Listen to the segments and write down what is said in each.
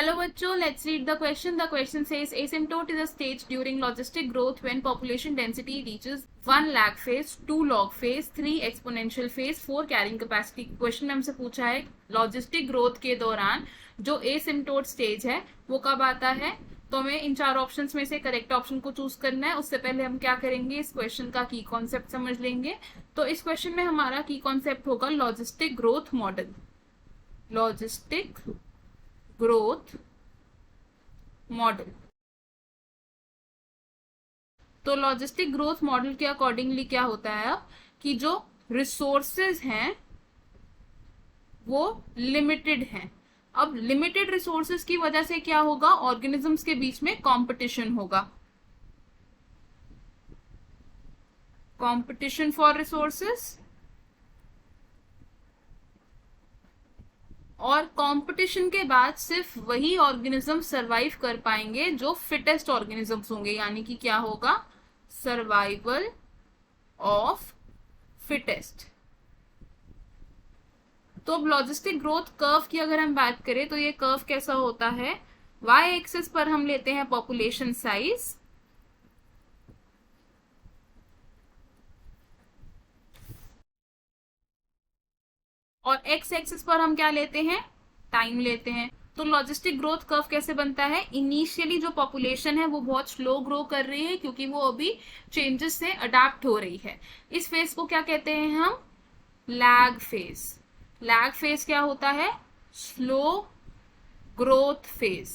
Hello बच्चों, let's read the question. The question says asymptote is a stage during logistic growth when population density reaches 1 lakh phase, 2 log phase, 3 exponential phase, 4 carrying capacity. Question में हमसे पूछा है logistic growth के दौरान जो asymptote stage है वो कब आता है। तो हमें इन चार ऑप्शंस में से करेक्ट ऑप्शन को चूज करना है। उससे पहले हम क्या करेंगे, इस क्वेश्चन का की कॉन्सेप्ट समझ लेंगे। तो इस क्वेश्चन में हमारा की कॉन्सेप्ट होगा logistic growth model. Logistic growth model. तो लॉजिस्टिक ग्रोथ मॉडल के अकॉर्डिंगली क्या होता है अब कि जो रिसोर्सेज हैं वो लिमिटेड हैं। अब लिमिटेड रिसोर्सेज की वजह से क्या होगा, ऑर्गेनिजम्स के बीच में कंपटीशन होगा, कंपटीशन फॉर रिसोर्सेज। और कंपटीशन के बाद सिर्फ वही ऑर्गेनिज्म सरवाइव कर पाएंगे जो फिटेस्ट ऑर्गेनिजम्स होंगे, यानी कि क्या होगा, सर्वाइवल ऑफ फिटेस्ट। तो अब लॉजिस्टिक ग्रोथ कर्व की अगर हम बात करें तो ये कर्व कैसा होता है, वाई एक्सिस पर हम लेते हैं पॉपुलेशन साइज, और एक्स एक्सिस पर हम क्या लेते हैं, टाइम लेते हैं। तो लॉजिस्टिक ग्रोथ कर्व कैसे बनता है, इनिशियली जो पॉपुलेशन है वो बहुत स्लो ग्रो कर रही है क्योंकि वो अभी चेंजेस से अडेप्ट हो रही है। इस फेज को क्या कहते हैं हम, लैग फेज। लैग फेज क्या होता है, slow growth phase.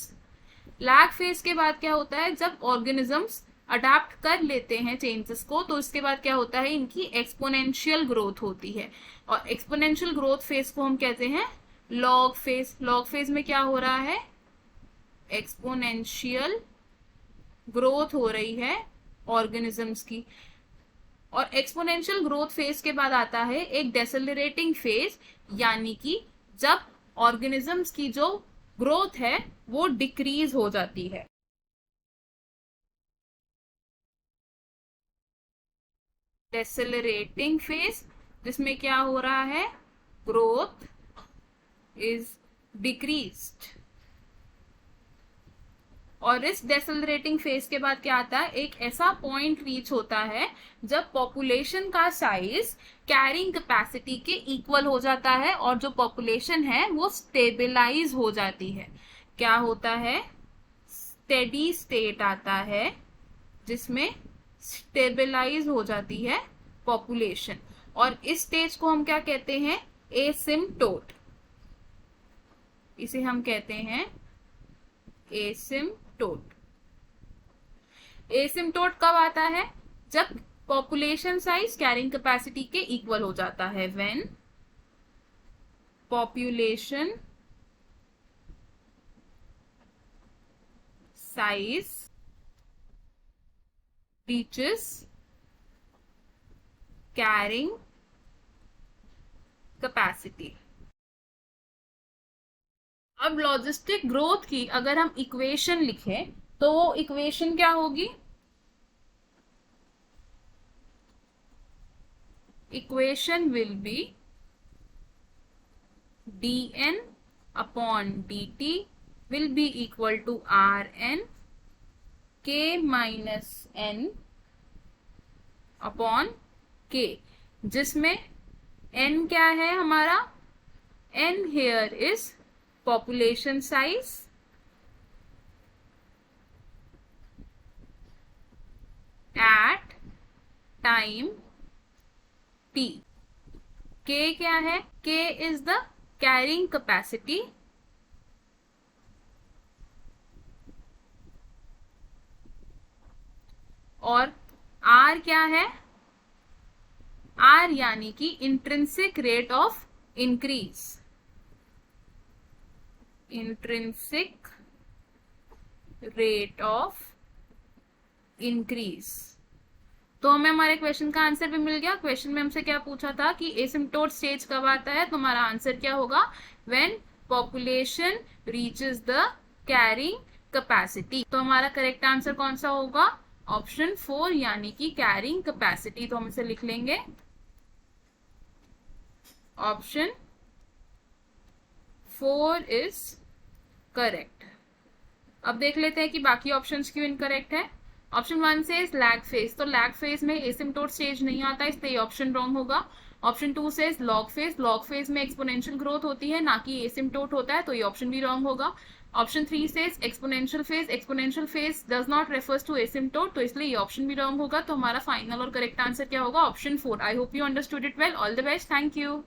Lag phase के बाद क्या होता है, जब ऑर्गेनिजम्स अडेप्ट कर लेते हैं चेंजेस को, तो इसके बाद क्या होता है, इनकी एक्सपोनेंशियल ग्रोथ होती है। और एक्सपोनेंशियल ग्रोथ फेज को हम कहते हैं लॉग फेज। लॉग फेज में क्या हो रहा है, एक्सपोनेंशियल ग्रोथ हो रही है ऑर्गेनिजम्स की। और एक्सपोनेंशियल ग्रोथ फेज के बाद आता है एक डेसेलरेटिंग फेज, यानी कि जब ऑर्गेनिजम्स की जो ग्रोथ है वो डिक्रीज हो जाती है। डेसेलरेटिंग फेज जिसमें क्या हो रहा है, ग्रोथ इज डिक्रीज्ड। और इस डेसेलरेटिंग फेज के बाद क्या आता है, एक ऐसा पॉइंट रीच होता है जब पॉपुलेशन का साइज कैरिंग कैपेसिटी के इक्वल हो जाता है और जो पॉपुलेशन है वो स्टेबलाइज हो जाती है। क्या होता है, स्टेडी स्टेट आता है जिसमें स्टेबलाइज हो जाती है पॉपुलेशन। और इस स्टेज को हम क्या कहते हैं, एसिम्प्टोट। इसे हम कहते हैं एसिम्प्टोट। एसिम्प्टोट कब आता है, जब पॉपुलेशन साइज कैरिंग कैपेसिटी के इक्वल हो जाता है, when population size reaches carrying capacity. अब लॉजिस्टिक ग्रोथ की अगर हम इक्वेशन लिखें तो वो इक्वेशन क्या होगी, equation will be dn upon dt will be equal to rn k minus n upon k, जिसमें n क्या है हमारा, n here is population size at time t। k क्या है, k is the carrying capacity और r क्या है, r यानी कि intrinsic rate of increase. Intrinsic rate of increase. तो हमें हमारे क्वेश्चन का आंसर भी मिल गया। क्वेश्चन में हमसे क्या पूछा था कि एसिम्प्टोट स्टेज कब आता है, तो हमारा आंसर क्या होगा, when population reaches the carrying capacity. तो हमारा करेक्ट आंसर कौन सा होगा, ऑप्शन 4 यानी कि कैरिंग कैपेसिटी। तो हम इसे लिख लेंगे ऑप्शन 4 is correct। अब देख लेते हैं कि बाकी ऑप्शंस क्यों इनकरेक्ट है। ऑप्शन 1 से लैग फेज, तो लैग फेज में एसिम्प्टोट स्टेज नहीं आता, इसलिए ये ऑप्शन रॉन्ग होगा। ऑप्शन 2 से लॉग फेज में एक्सपोनेंशियल ग्रोथ होती है ना कि एसिम्प्टोट होता है, तो ये ऑप्शन भी रॉन्ग होगा। ऑप्शन 3 से exponential phase does not refers to asymptote, तो इसलिए ये ऑप्शन भी रॉन्ग होगा। तो हमारा फाइनल और करेक्ट आंसर क्या होगा? Option 4। I hope you understood it well. All the best, thank you.